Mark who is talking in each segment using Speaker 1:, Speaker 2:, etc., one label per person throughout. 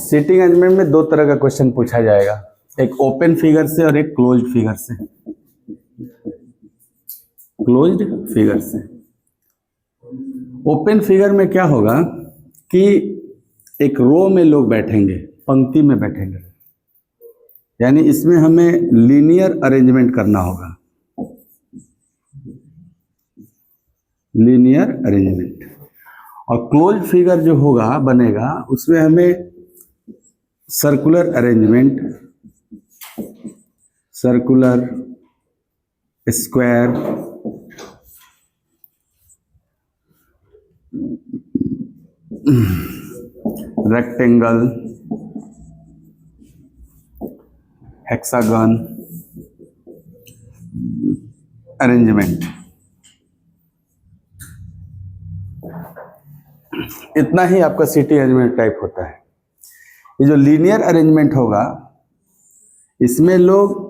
Speaker 1: Seating arrangement में दो तरह का क्वेश्चन पूछा जाएगा, एक ओपन फिगर से और एक क्लोज्ड फिगर से। क्लोज्ड फिगर से ओपन फिगर में क्या होगा कि एक रो में लोग बैठेंगे, पंक्ति में बैठेंगे, यानी इसमें हमें लीनियर अरेंजमेंट करना होगा। Linear arrangement. और क्लोज फिगर जो होगा बनेगा उसमें हमें circular arrangement, circular, square, rectangle, hexagon arrangement, इतना ही आपका सीटिंग अरेंजमेंट टाइप होता है। ये जो लीनियर अरेंजमेंट होगा इसमें लोग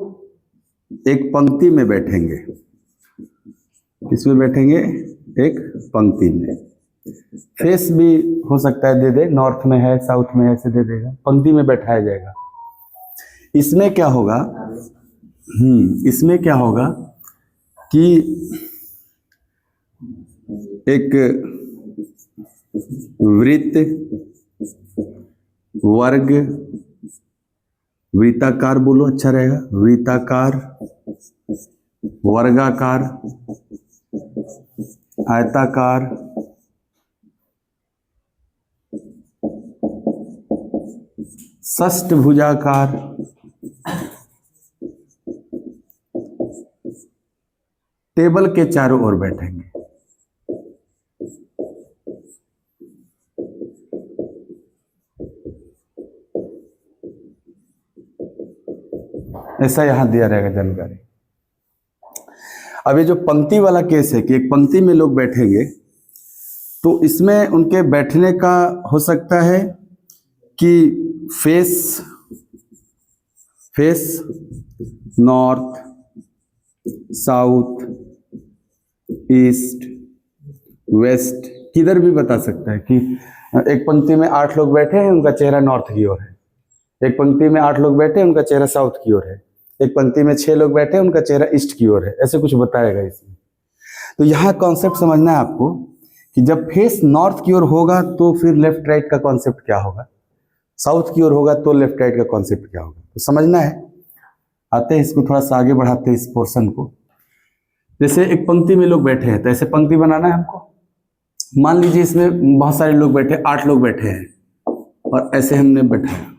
Speaker 1: एक पंक्ति में बैठेंगे। किसमें बैठेंगे? एक पंक्ति में। फेस भी हो सकता है दे दे, नॉर्थ में है, साउथ में है, ऐसे दे देगा, पंक्ति में बैठाया जाएगा। इसमें क्या होगा, इसमें क्या होगा कि एक वृत्त, वर्ग, वृत्ताकार बोलो अच्छा रहेगा, वृत्ताकार, वर्गाकार, आयताकार, षष्ठभुजाकार, टेबल के चारों ओर बैठेंगे। ऐसा यहां दिया रहेगा जानकारी। अब ये जो पंक्ति वाला केस है कि एक पंक्ति में लोग बैठेंगे, तो इसमें उनके बैठने का हो सकता है कि face north, south, east, west, किधर भी बता सकता है कि एक पंक्ति में 8 लोग बैठे हैं, उनका चेहरा नॉर्थ की ओर है। एक पंक्ति में 8 लोग बैठे हैं, उनका चेहरा साउथ की ओर है। एक पंक्ति में 6 लोग बैठे हैं, उनका चेहरा ईस्ट की ओर है। ऐसे कुछ बताएगा इसमें। तो यहाँ कॉन्सेप्ट समझना है आपको कि जब फेस नॉर्थ की ओर होगा तो फिर लेफ्ट राइट का कॉन्सेप्ट क्या होगा, साउथ की ओर होगा तो लेफ्ट राइट का कॉन्सेप्ट क्या होगा, तो समझना है। आते हैं इसको थोड़ा सा आगे बढ़ाते हैं इस पोर्शन को। जैसे एक पंक्ति में लोग बैठे हैं, तो ऐसे पंक्ति बनाना है हमको। मान लीजिए इसमें बहुत सारे लोग बैठे, 8 लोग बैठे हैं और ऐसे हमने बैठाया।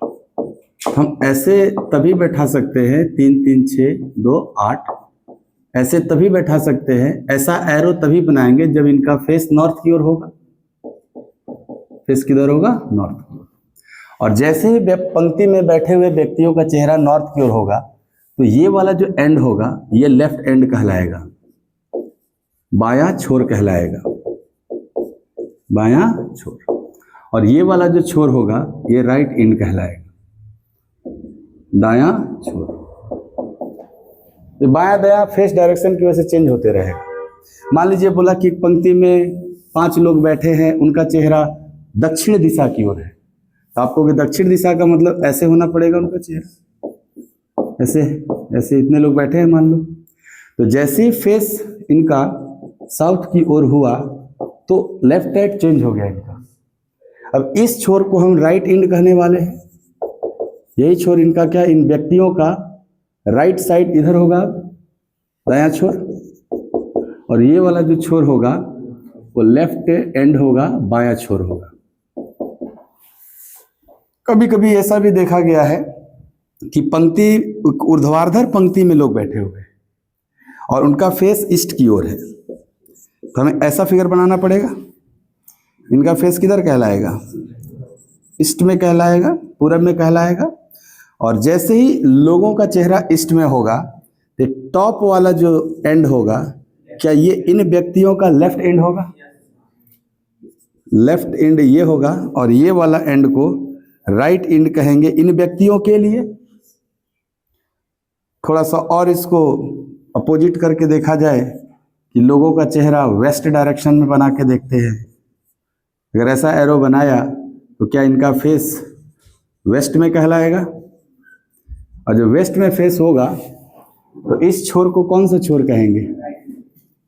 Speaker 1: हम ऐसे तभी बैठा सकते हैं, 3 3 6 2 8, ऐसे तभी बैठा सकते हैं। ऐसा एरो तभी बनाएंगे जब इनका फेस नॉर्थ की ओर होगा। फेस किधर होगा? नॉर्थ की ओर। और जैसे ही पंक्ति में बैठे हुए व्यक्तियों का चेहरा नॉर्थ की ओर होगा, तो ये वाला जो एंड होगा ये लेफ्ट एंड कहलाएगा, बायां छोर कहलाएगा, बायां छोर। और ये वाला जो छोर होगा ये राइट एंड कहलाएगा, दायां छोर। तो बायां दायां फेस डायरेक्शन की वजह से चेंज होते रहेगा। मान लीजिए बोला कि एक पंक्ति में 5 लोग बैठे हैं, उनका चेहरा दक्षिण दिशा की ओर है, तो आपको कि दक्षिण दिशा का मतलब ऐसे होना पड़ेगा उनका चेहरा, ऐसे ऐसे। इतने लोग बैठे हैं मान लो, तो जैसे ही फेस इनका साउथ की ओर हुआ तो लेफ्ट राइट चेंज हो गया इनका। अब इस छोर को हम राइट एंड कहने वाले हैं। यही छोर इनका क्या, इन व्यक्तियों का राइट साइड इधर होगा, दायां छोर, और ये वाला जो छोर होगा वो लेफ्ट एंड होगा, बायां छोर होगा। कभी कभी ऐसा भी देखा गया है कि पंक्ति, ऊर्ध्वाधर पंक्ति में लोग बैठे हुए हैं और उनका फेस ईस्ट की ओर है, तो हमें ऐसा फिगर बनाना पड़ेगा। इनका फेस किधर कहलाएगा? ईस्ट में कहलाएगा, पूरब में कहलाएगा। और जैसे ही लोगों का चेहरा ईस्ट में होगा तो टॉप वाला जो एंड होगा, क्या ये इन व्यक्तियों का लेफ्ट एंड होगा? लेफ्ट एंड ये होगा, और ये वाला एंड को राइट एंड कहेंगे इन व्यक्तियों के लिए। थोड़ा सा और इसको अपोजिट करके देखा जाए कि लोगों का चेहरा वेस्ट डायरेक्शन में बना के देखते हैं, अगर ऐसा एरो बनाया तो क्या इनका फेस वेस्ट में कहलाएगा? और जो वेस्ट में फेस होगा तो इस छोर को कौन सा छोर कहेंगे?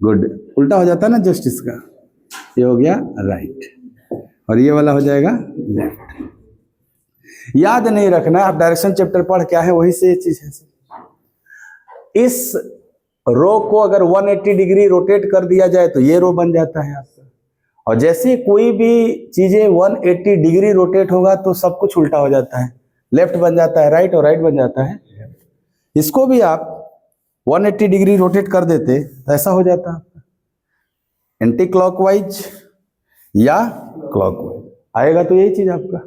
Speaker 1: गुड। उल्टा हो जाता है ना जस्ट इसका, ये हो गया राइट और ये वाला हो जाएगा लेफ्ट। याद नहीं रखना, आप डायरेक्शन चैप्टर पढ़ क्या है वही से ये चीज है। इस रो को अगर 180 डिग्री रोटेट कर दिया जाए तो ये रो बन जाता है आपका, और जैसे कोई भी चीजें 180 डिग्री रोटेट होगा तो सब कुछ उल्टा हो जाता है, लेफ्ट बन जाता है राइट और राइट बन जाता है लेफ्ट। इसको भी आप 180 डिग्री रोटेट कर देते तो ऐसा हो जाता है, एंटी क्लॉकवाइज या क्लॉकवाइज आएगा तो यही चीज आपका।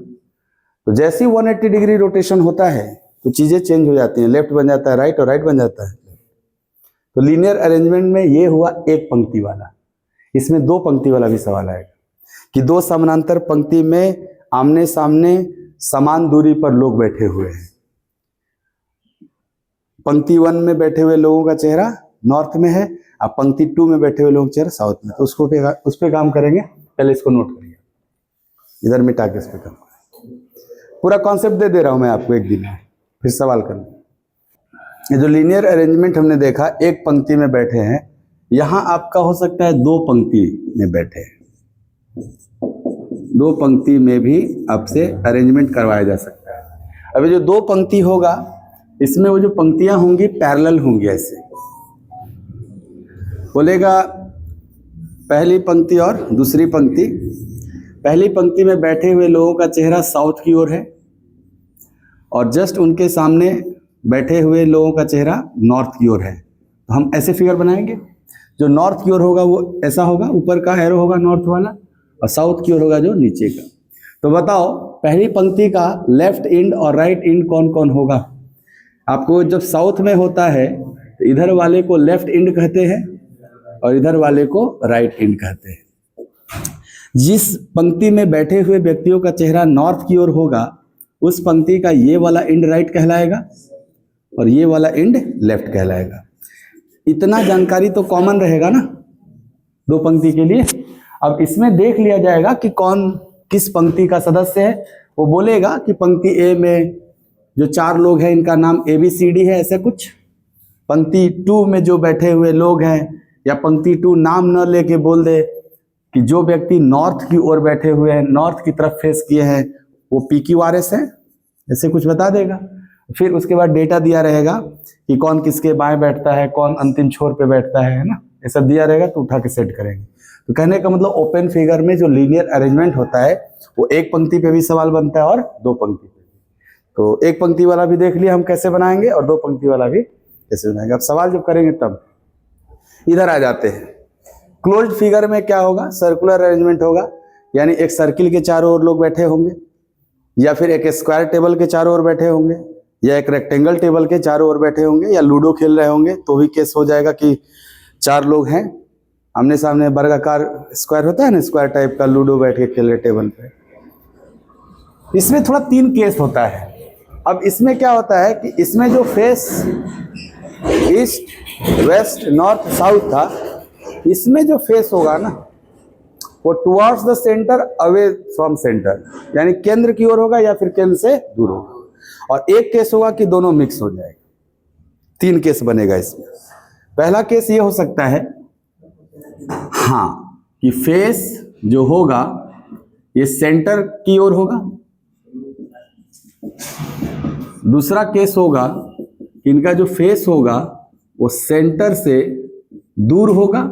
Speaker 1: तो जैसे ही 180 डिग्री रोटेशन होता है तो चीजें चेंज हो जाती हैं, लेफ्ट बन जाता है राइट और राइट बन जाता है। तो लीनियर अरेंजमेंट में ये हुआ एक पंक्ति वाला। इसमें दो पंक्ति वाला भी सवाल आएगा कि दो समानांतर पंक्ति में आमने सामने समान दूरी पर लोग बैठे हुए हैं। पंक्ति 1 में बैठे हुए लोगों का चेहरा नॉर्थ में है, अब पंक्ति 2 में बैठे हुए लोगों का चेहरा साउथ में। तो उस पे काम करेंगे, पहले इसको नोट करिए, इधर मिटा के इस पे काम करेंगे। पूरा कॉन्सेप्ट दे दे रहा हूं मैं आपको एक दिन में, फिर सवाल करना। ये जो लीनियर अरेंजमेंट हमने देखा, एक पंक्ति में बैठे हैं, यहां आपका हो सकता है दो पंक्ति में बैठे हैं, दो पंक्ति में भी आपसे अरेंजमेंट करवाया जा सकता है। अभी जो दो पंक्ति होगा इसमें वो जो पंक्तियां होंगी पैरेलल होंगी, ऐसे बोलेगा पहली पंक्ति और दूसरी पंक्ति। पहली पंक्ति में बैठे हुए लोगों का चेहरा साउथ की ओर है और जस्ट उनके सामने बैठे हुए लोगों का चेहरा नॉर्थ की ओर है। तो हम ऐसे फिगर बनाएंगे, जो नॉर्थ की ओर होगा वो ऐसा होगा, ऊपर का एरो होगा नॉर्थ वाला, और साउथ की ओर होगा जो नीचे का। तो बताओ पहली पंक्ति का लेफ्ट एंड और राइट एंड कौन कौन होगा? आपको जब साउथ में होता है तो इधर वाले को लेफ्ट एंड कहते हैं और इधर वाले को राइट एंड कहते हैं। जिस पंक्ति में बैठे हुए व्यक्तियों का चेहरा नॉर्थ की ओर होगा उस पंक्ति का ये वाला एंड राइट कहलाएगा और ये वाला एंड लेफ्ट कहलाएगा। इतना जानकारी तो कॉमन रहेगा ना दो पंक्ति के लिए। अब इसमें देख लिया जाएगा कि कौन किस पंक्ति का सदस्य है। वो बोलेगा कि पंक्ति ए में जो 4 लोग हैं इनका नाम ABCD है, ऐसे कुछ। पंक्ति 2 में जो बैठे हुए लोग हैं, या पंक्ति 2 नाम न लेके बोल दे कि जो व्यक्ति नॉर्थ की ओर बैठे हुए हैं, नॉर्थ की तरफ फेस किए हैं, वो PQRS है, ऐसे कुछ बता देगा। फिर उसके बाद डेटा दिया रहेगा कि कौन किसके बाएं बैठता है, कौन अंतिम छोर पे बैठता है ना, ये सब दिया रहेगा तो उठा के सेट करेंगे। तो कहने का मतलब ओपन फिगर में जो लीनियर अरेंजमेंट होता है वो एक पंक्ति पे भी सवाल बनता है और दो पंक्ति पे भी। तो एक पंक्ति वाला भी देख लिया हम कैसे बनाएंगे और दो पंक्ति वाला भी कैसे बनाएंगे। अब सवाल जब करेंगे तब इधर आ जाते हैं। क्लोज्ड फिगर में क्या होगा? सर्कुलर अरेंजमेंट होगा, यानी एक सर्किल के चारों ओर लोग बैठे होंगे, या फिर एक स्क्वायर टेबल के चारों ओर बैठे होंगे, या एक रेक्टेंगल टेबल के चारों ओर बैठे होंगे, या लूडो खेल रहे होंगे तो भी केस हो जाएगा कि 4 लोग हैं आमने सामने, वर्गाकार स्क्वायर होता है ना, स्क्वायर टाइप का लूडो बैठ के खेल रहे टेबल पे। इसमें थोड़ा 3 केस होता है। अब इसमें क्या होता है कि इसमें जो face east west north south था, इसमें जो फेस होगा ना वो towards the centre away from centre, यानी केंद्र की ओर होगा या फिर केंद्र से दूर होगा। और एक केस होगा कि दोनों मिक्स हो जाएगा। 3 केस बनेगा इसमें। पहला केस ये हो सकता है हाँ कि फेस जो होगा ये सेंटर की ओर होगा। दूसरा केस होगा कि इनका जो फेस होगा वो सेंटर से दूर होगा,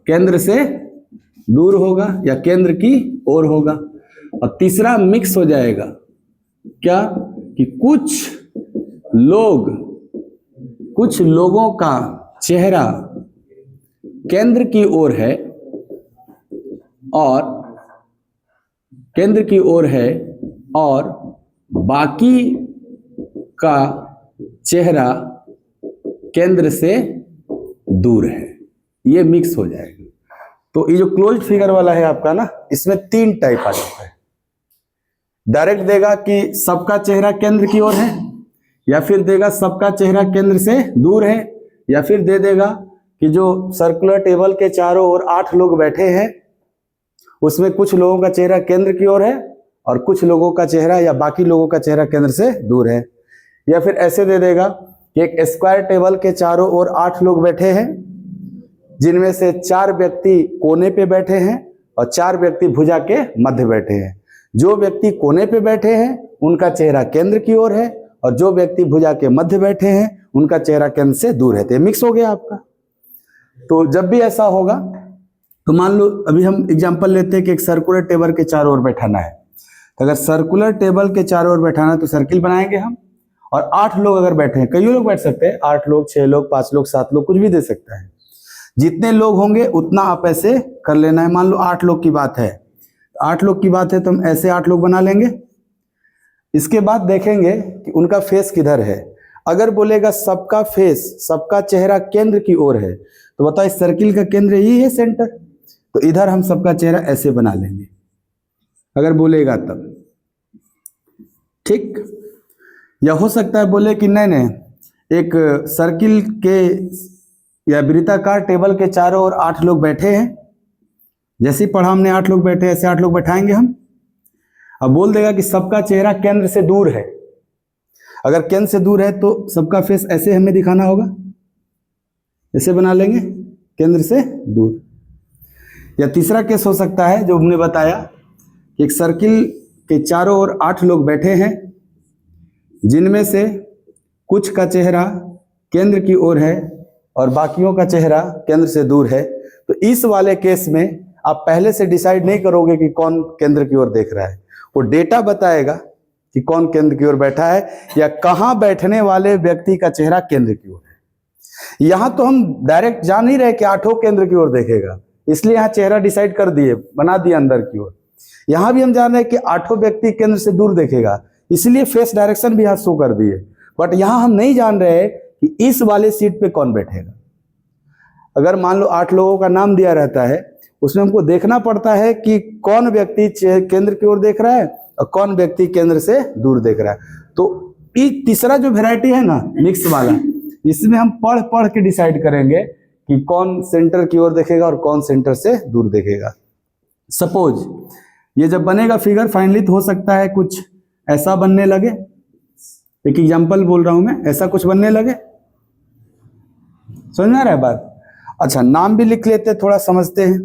Speaker 1: केंद्र से दूर होगा या केंद्र की ओर होगा। और तीसरा मिक्स हो जाएगा, क्या कि कुछ लोगों का चेहरा केंद्र की ओर है और बाकी का चेहरा केंद्र से दूर है, ये मिक्स हो जाएगा। तो ये जो क्लोज्ड फिगर वाला है आपका ना, इसमें 3 टाइप आ जाता है। डायरेक्ट देगा कि सबका चेहरा केंद्र की ओर है, या फिर देगा सबका चेहरा केंद्र से दूर है, या फिर दे देगा कि जो सर्कुलर टेबल के चारों ओर 8 लोग बैठे हैं उसमें कुछ लोगों का चेहरा केंद्र की ओर है और कुछ लोगों का चेहरा या बाकी लोगों का चेहरा केंद्र से दूर है। या फिर ऐसे दे देगा कि एक स्क्वायर टेबल के चारों ओर 8 लोग बैठे हैं, जिनमें से 4 व्यक्ति कोने पे बैठे हैं और 4 व्यक्ति भुजा के मध्य बैठे हैं। जो व्यक्ति कोने पे बैठे हैं उनका चेहरा केंद्र की ओर है और जो व्यक्ति भुजा के मध्य बैठे हैं उनका चेहरा केंद्र से दूर है। तो मिक्स हो गया आपका। तो जब भी ऐसा होगा तो मान लो अभी हम एग्जांपल लेते हैं कि एक सर्कुलर टेबल के चारों ओर बैठाना है। तो अगर सर्कुलर टेबल के चारों ओर बैठाना है तो सर्किल बनाएंगे हम, और 8 लोग अगर बैठे हैं, कई लोग बैठ सकते हैं, 8 लोग, 6 लोग, 5 लोग, 7 लोग, कुछ भी दे सकता है। जितने लोग होंगे उतना आप ऐसे कर लेना है। मान लो 8 लोग की बात है, 8 लोग की बात है तो हम ऐसे 8 लोग बना लेंगे। इसके बाद देखेंगे कि उनका फेस किधर है। अगर बोलेगा सबका फेस, सबका चेहरा केंद्र की ओर है, तो बताओ इस सर्किल का केंद्र यही है, सेंटर। तो इधर हम सबका चेहरा ऐसे बना लेंगे अगर बोलेगा तब, ठीक। या हो सकता है बोले कि नहीं नहीं, एक सर्किल के या वृत्ताकार टेबल के चारों ओर 8 लोग बैठे हैं, जैसे ही पढ़ा हमने 8 लोग बैठे, ऐसे 8 लोग बैठाएंगे हम। अब बोल देगा कि सबका चेहरा केंद्र से दूर है। अगर केंद्र से दूर है तो सबका फेस ऐसे हमें दिखाना होगा, ऐसे बना लेंगे, केंद्र से दूर। या तीसरा केस हो सकता है जो हमने बताया कि एक सर्किल के चारों ओर 8 लोग बैठे हैं, जिनमें से कुछ का चेहरा केंद्र की ओर है और बाकियों का चेहरा केंद्र से दूर है। तो इस वाले केस में आप पहले से डिसाइड नहीं करोगे कि कौन केंद्र की ओर देख रहा है, वो डेटा बताएगा कि कौन केंद्र की ओर बैठा है या कहां बैठने वाले व्यक्ति का चेहरा केंद्र की ओर है। यहां तो हम डायरेक्ट जान नहीं रहे कि 8 केंद्र की ओर देखेगा, इसलिए यहां चेहरा डिसाइड कर दिए, बना दिया अंदर की ओर। यहां भी हम जान रहे हैं कि 8 व्यक्ति केंद्र से दूर देखेगा, इसलिए फेस डायरेक्शन भी यहां शो कर दिए। बट यहां हम नहीं जान रहे कि इस वाले सीट पे कौन बैठेगा। अगर मान लो 8 लोगों का नाम दिया रहता है, उसमें हमको देखना पड़ता है कि कौन व्यक्ति केंद्र की ओर देख रहा है और कौन व्यक्ति केंद्र से दूर देख रहा है। तो तीसरा जो वैरायटी है ना, मिक्स वाला, इसमें हम पढ़ पढ़ के डिसाइड करेंगे कि कौन सेंटर की ओर देखेगा और कौन सेंटर से दूर देखेगा। सपोज ये जब बनेगा फिगर फाइनली, तो हो सकता है कुछ ऐसा बनने लगे। एक एग्जांपल बोल रहा हूं मैं, ऐसा कुछ बनने लगे। समझ में आ रहा है बात? अच्छा, नाम भी लिख लेते, थोड़ा समझते हैं।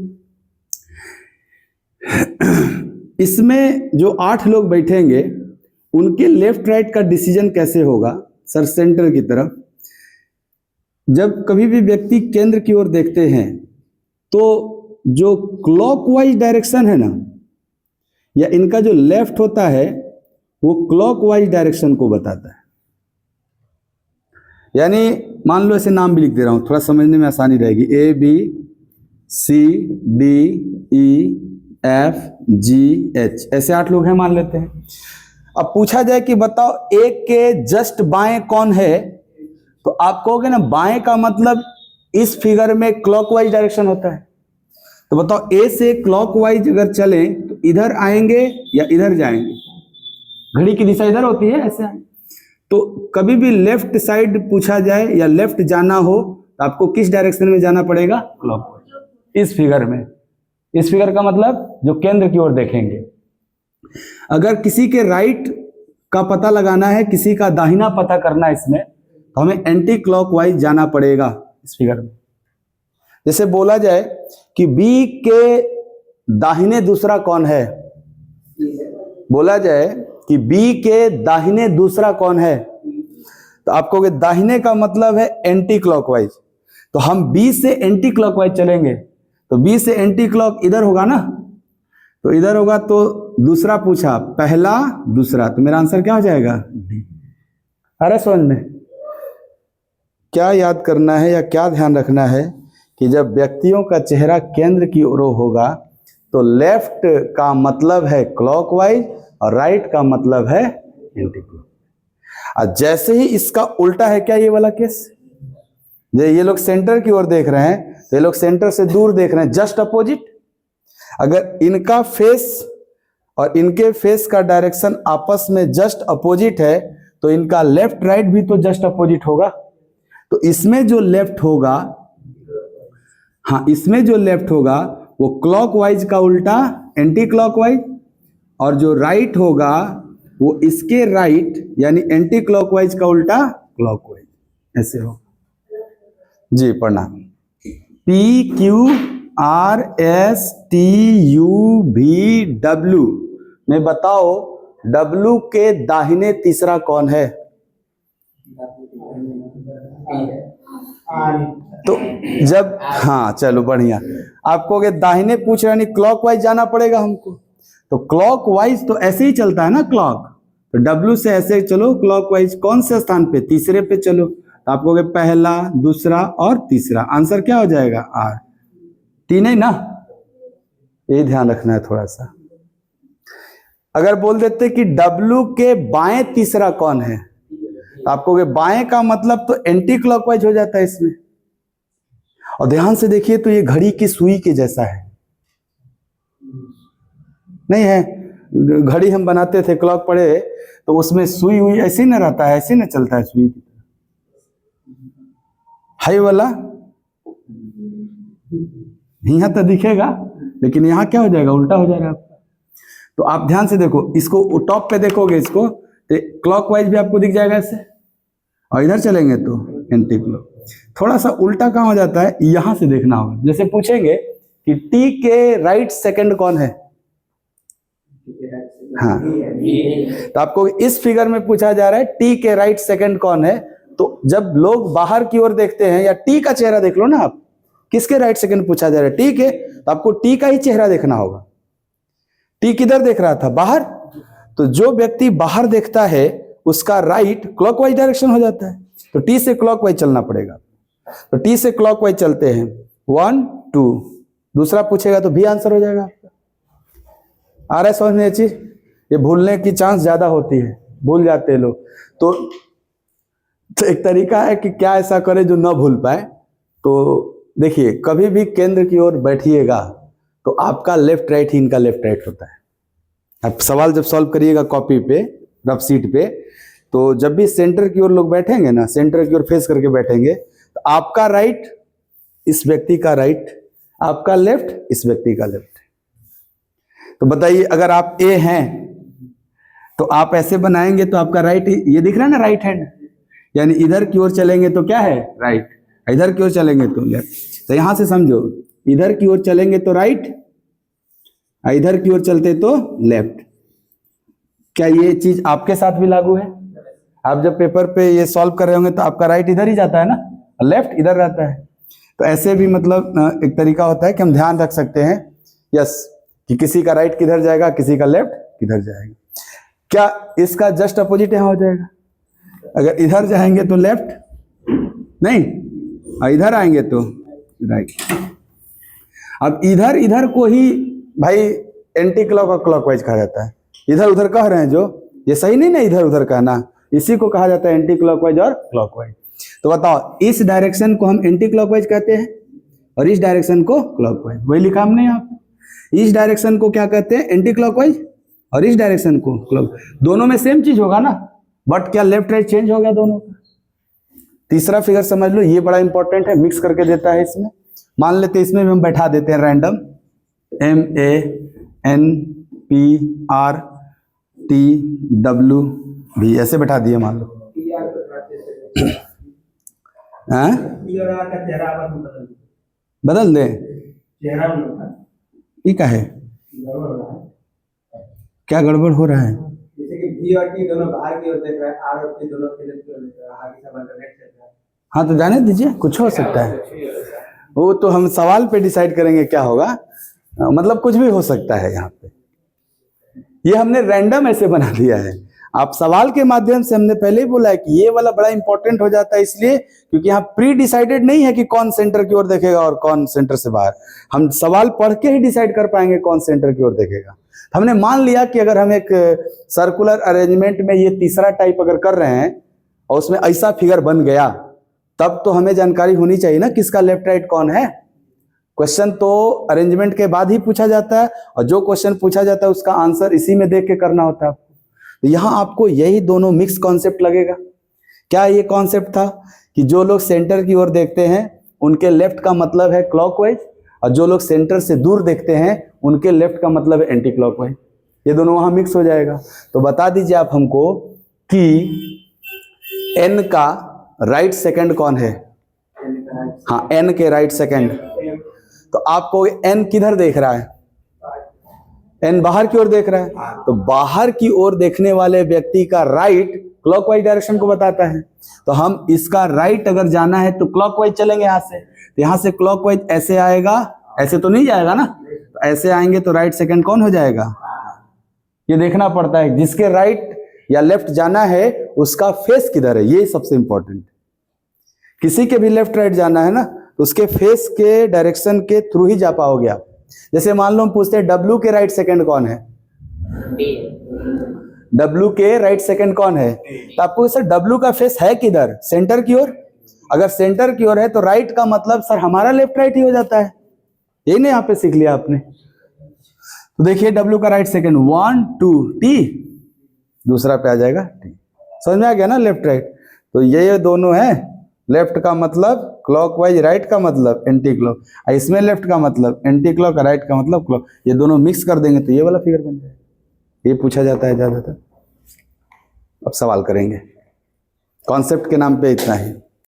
Speaker 1: इसमें जो 8 लोग बैठेंगे उनके लेफ्ट राइट का डिसीजन कैसे होगा? सर सेंटर की तरफ जब कभी भी व्यक्ति केंद्र की ओर देखते हैं तो जो क्लॉकवाइज डायरेक्शन है ना, या इनका जो लेफ्ट होता है वो क्लॉकवाइज डायरेक्शन को बताता है। यानी मान लो ऐसे नाम भी लिख दे रहा हूं, थोड़ा समझने में आसानी रहेगी। ABCDEFGH, ऐसे 8 लोग हैं मान लेते हैं। अब पूछा जाए कि बताओ ए के जस्ट बाएं कौन है, तो आप कहोगे ना बाएं का मतलब इस फिगर में क्लॉकवाइज डायरेक्शन होता है। तो बताओ ए से क्लॉकवाइज अगर चले तो इधर आएंगे या इधर जाएंगे? घड़ी की दिशा इधर होती है, ऐसे आएंगे। तो कभी भी लेफ्ट साइड पूछा जाए या लेफ्ट जाना हो तो आपको किस डायरेक्शन में जाना पड़ेगा? क्लॉकवाइज। इस फिगर में, इस फिगर का मतलब जो केंद्र की ओर देखेंगे। अगर किसी के राइट का पता लगाना है, किसी का दाहिना पता करना है इसमें, तो हमें एंटी क्लॉकवाइज जाना पड़ेगा इस फिगर में। जैसे बोला जाए कि बी के दाहिने दूसरा कौन है, बोला जाए कि बी के दाहिने दूसरा कौन है, तो आप कहोगे दाहिने का मतलब है एंटी क्लॉकवाइज। तो हम बी से एंटी क्लॉकवाइज चलेंगे, तो बी से एंटी क्लॉक इधर होगा ना, तो इधर होगा। तो दूसरा पूछा, पहला दूसरा, तो मेरा आंसर क्या हो जाएगा? डी। अरे समझ में क्या याद करना है या क्या ध्यान रखना है कि जब व्यक्तियों का चेहरा केंद्र की ओर होगा तो लेफ्ट का मतलब है क्लॉकवाइज और राइट का मतलब है एंटी क्लॉकवाइज। जैसे ही इसका उल्टा है, क्या ये वाला केस, ये लोग सेंटर की ओर देख रहे हैं तो ये लोग सेंटर से दूर देख रहे हैं, जस्ट अपोजिट। अगर इनका फेस और इनके फेस का डायरेक्शन आपस में जस्ट अपोजिट है तो इनका लेफ्ट राइट भी तो जस्ट अपोजिट होगा। तो इसमें जो लेफ्ट होगा, हाँ इसमें जो लेफ्ट होगा वो क्लॉकवाइज का उल्टा एंटी क्लॉकवाइज, और जो राइट होगा वो इसके राइट यानी एंटी क्लॉकवाइज का उल्टा क्लॉकवाइज, ऐसे हो। जी प्रणाम। PQRSTUV में बताओ W के दाहिने तीसरा कौन है? तो जब, हाँ चलो बढ़िया, आपको अगर दाहिने पूछ रहे हैं क्लॉकवाइज जाना पड़ेगा हमको, तो क्लॉकवाइज तो ऐसे ही चलता है ना क्लॉक, तो W से ऐसे चलो क्लॉकवाइज, कौन से स्थान पे? तीसरे पे चलो, तो आपको पहला, दूसरा और तीसरा, आंसर क्या हो जाएगा? R। तीन है ना, ये ध्यान रखना है थोड़ा सा। अगर बोल देते कि W के बाएं तीसरा कौन है, तो आपको बाएं का मतलब तो एंटी क्लॉकवाइज हो जाता है इसमें। और ध्यान से देखिए तो ये घड़ी की सुई के जैसा है, नहीं है? घड़ी हम बनाते थे, क्लॉक पड़े तो उसमें सुई हुई ऐसे ही ना रहता है, ऐसे ना चलता है सुई की तरह, हाई वाला यहां तो दिखेगा, लेकिन यहाँ क्या हो जाएगा? उल्टा हो जाएगा आपका। तो आप ध्यान से देखो, इसको टॉप पे देखोगे इसको तो क्लॉकवाइज भी आपको दिख जाएगा ऐसे, और इधर चलेंगे तो एंटी क्लॉक। थोड़ा सा उल्टा कहाँ हो जाता है, यहां से देखना होगा। जैसे पूछेंगे कि T के राइट सेकंड कौन है, हाँ, तो आपको इस फिगर में पूछा जा रहा है T के राइट सेकंड कौन है। तो जब लोग बाहर की ओर देखते हैं, या T का चेहरा देख लो ना आप, किसके राइट सेकंड पूछा जा रहा है? T के, तो आपको T का ही चेहरा देखना होगा। T किधर देख रहा था? बाहर। तो जो व्यक्ति बाहर देखता है उसका राइट क्लॉकवाइज डायरेक्शन हो जाता है, तो T से क्लॉकवाइज चलना पड़ेगा। तो T से क्लॉकवाइज चलते हैं, 1 2, दूसरा पूछेगा तो भी आंसर हो जाएगा आपका। आ रहा है समझ में ये चीज? ये भूलने की चांस ज्यादा होती है, भूल जाते हैं लोग। तो एक तरीका है कि क्या ऐसा करे जो ना भूल पाए। तो देखिए, कभी भी केंद्र की ओर बैठिएगा तो आपका लेफ्ट राइट ही इनका लेफ्ट राइट होता है। आप सवाल जब सॉल्व करिएगा कॉपी पे, रफ शीट पे, तो जब भी सेंटर की ओर लोग बैठेंगे ना, सेंटर की ओर फेस करके बैठेंगे, तो आपका राइट इस व्यक्ति का राइट, आपका लेफ्ट इस व्यक्ति का लेफ्ट। तो बताइए, अगर आप ए हैं तो आप ऐसे बनाएंगे तो आपका राइट, ये दिख रहा है ना राइट हैंड, यानी इधर की ओर चलेंगे तो क्या है? राइट। इधर की ओर चलेंगे तो लेफ्ट। तो यहां से समझो, इधर की ओर चलेंगे तो राइट, इधर की ओर चलते तो लेफ्ट। क्या ये चीज आपके साथ भी लागू है? आप जब पेपर पे ये सॉल्व कर रहे होंगे तो आपका राइट इधर ही जाता है ना, लेफ्ट इधर रहता है। तो ऐसे भी मतलब एक तरीका होता है कि हम ध्यान रख सकते हैं, यस, कि किसी का राइट किधर जाएगा, किसी का लेफ्ट किधर जाएगा। क्या इसका जस्ट अपोजिट यहां हो जाएगा? अगर इधर जाएंगे तो लेफ्ट नहीं, और इधर आएंगे तो राइट। अब इधर इधर को ही भाई एंटी क्लॉकवाइज कहा जाता है। इधर उधर कह रहे हैं जो, ये सही नहीं ना इधर उधर कहना, इसी को कहा जाता है एंटी क्लॉकवाइज और क्लॉकवाइज। तो बताओ, इस डायरेक्शन को हम एंटी क्लॉकवाइज कहते हैं और इस डायरेक्शन को क्लॉकवाइज। वही लिखा हमने यहाँ पे। इस डायरेक्शन को क्या कहते हैं? एंटी क्लॉकवाइज, और इस डायरेक्शन को क्लॉक। दोनों में सेम चीज होगा ना, बट क्या लेफ्ट राइट चेंज हो गया दोनों का? तीसरा फिगर समझ लो, ये बड़ा इंपॉर्टेंट है, मिक्स करके देता है इसमें। मान लेते हैं इसमें भी हम बैठा देते हैं रैंडम, MANPRTW ऐसे बैठा दिए मान लो। बदल दे, ये क्या है? क्या गड़बड़ हो रहा है?
Speaker 2: जैसे कि V और T दोनों बाहर की ओर देख रहा है, R और T दोनों केंद्र की ओर देख रहा है, आगे सब अल्टरनेट चल रहा है।
Speaker 1: हाँ तो जाने दीजिए, कुछ हो सकता है, वो तो हम सवाल पे डिसाइड करेंगे क्या होगा। मतलब कुछ भी हो सकता है यहाँ पे, ये हमने रैंडम ऐसे बना दिया है। आप सवाल के माध्यम से, हमने पहले ही बोला है कि ये वाला बड़ा इंपॉर्टेंट हो जाता है, इसलिए क्योंकि यहाँ प्री डिसाइडेड नहीं है कि कौन सेंटर की ओर देखेगा और कौन सेंटर से बाहर। हम सवाल पढ़ के ही डिसाइड कर पाएंगे कौन सेंटर की ओर देखेगा। हमने मान लिया कि अगर हम एक सर्कुलर अरेंजमेंट में ये तीसरा टाइप अगर कर रहे हैं और उसमें ऐसा फिगर बन गया, तब तो हमें जानकारी होनी चाहिए ना किसका लेफ्ट राइट कौन है। क्वेश्चन तो अरेंजमेंट के बाद ही पूछा जाता है, और जो क्वेश्चन पूछा जाता है उसका आंसर इसी में देख के करना होता है आपको। तो यहाँ आपको यही दोनों मिक्स कॉन्सेप्ट लगेगा। क्या ये कॉन्सेप्ट था कि जो लोग सेंटर की ओर देखते हैं उनके लेफ्ट का मतलब है क्लॉकवाइज, और जो लोग सेंटर से दूर देखते हैं उनके लेफ्ट का मतलब है एंटी क्लॉकवाइज, ये दोनों वहां मिक्स हो जाएगा। तो बता दीजिए आप हमको कि एन का राइट सेकंड कौन है? हाँ, एन के राइट सेकंड। तो आपको एन किधर देख रहा है? एन बाहर की ओर देख रहा है, तो बाहर की ओर देखने वाले व्यक्ति का राइट क्लॉकवाइज डायरेक्शन को बताता है। तो हम इसका राइट अगर जाना है तो क्लॉकवाइज चलेंगे यहां से, तो यहां से क्लॉकवाइज ऐसे आएगा, ऐसे तो नहीं जाएगा ना, तो ऐसे आएंगे तो राइट सेकंड कौन हो जाएगा? ये देखना पड़ता है जिसके राइट या लेफ्ट जाना है उसका फेस किधर है, ये सबसे इंपॉर्टेंट। किसी के भी लेफ्ट राइट जाना है ना तो उसके फेस के डायरेक्शन के थ्रू ही जा पाओगे आप। जैसे मान लो हम पूछते हैं डब्ल्यू के राइट सेकंड कौन है? डब्ल्यू के राइट सेकंड कौन है? तो आपको सर डब्ल्यू का फेस है किधर? सेंटर की ओर। अगर सेंटर की ओर है तो राइट का मतलब सर हमारा लेफ्ट राइट ही हो जाता है, यही ना यहाँ पे सीख लिया आपने। तो देखिए डब्ल्यू का राइट सेकंड 1 2 टी, दूसरा पे आ जाएगा टी। समझ में आ गया ना लेफ्ट राइट? तो ये दोनों है, लेफ्ट का मतलब क्लॉकवाइज, राइट का मतलब एंटी क्लॉक, इसमें लेफ्ट का मतलब एंटी क्लॉक, राइट का मतलब क्लॉक, ये दोनों मिक्स कर देंगे तो ये वाला फिगर बन जाएगा। ये पूछा जाता है ज्यादातर। अब सवाल करेंगे, कॉन्सेप्ट के नाम पे इतना ही।